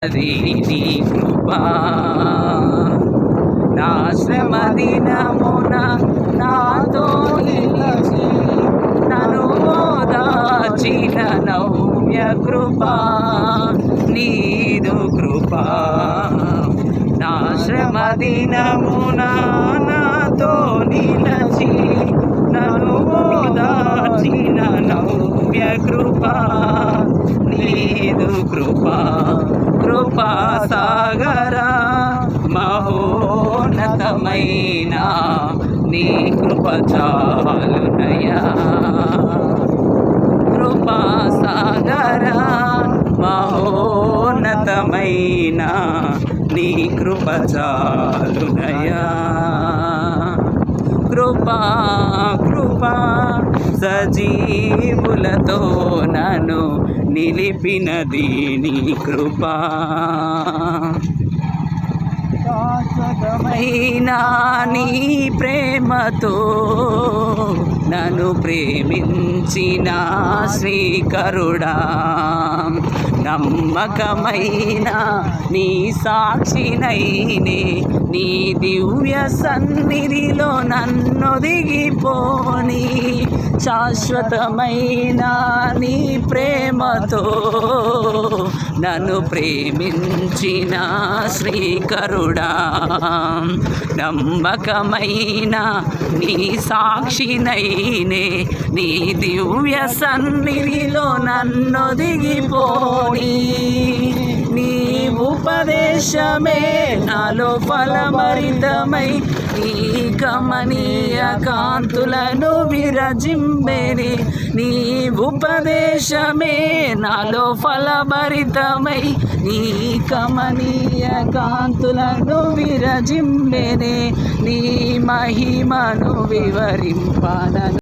అది నీ కృపా నా శ్రమ దినమున నాతో నిలిచి నన్ను ఓదార్చిన నవ్య కృపా నీదు కృపా నా శ్రమ దినమున నాతో నిలిచి నన్ను ఓదార్చిన నవ్య కృపా నీదు కృపా కృపా సాగరా మహోన్నతమైన నీ కృప చాలునయా కృపా సాగరా మహోన్నతమైన నీ కృప చాలునయా కృపా కృపా సజీవులతో నన్ను నిలిపినది నీ కృపా శాశ్వతమైన నీ ప్రేమతో నన్ను ప్రేమించిన శ్రీకరుడా నమ్మకమైన నీ సాక్షినైనే నీ దివ్య సన్నిధిలో నన్ను దిగిపోని శాశ్వతమైన నీ ప్రేమతో నన్ను ప్రేమించిన శ్రీకరుడా నమ్మకమైన నీ సాక్షినైనే నీ దివ్య సన్నిధిలో నన్ను దిగిపోని నీ ఉపదేశమే నాలో ఫలభరితమై నీ కమనీయ కాంతులను విరజింబెని నీ ఉపదేశమే నాలో ఫలభరితమై నీ కమనీయ కాంతులను విరజింబెని నీ మహిమను వివరింపనను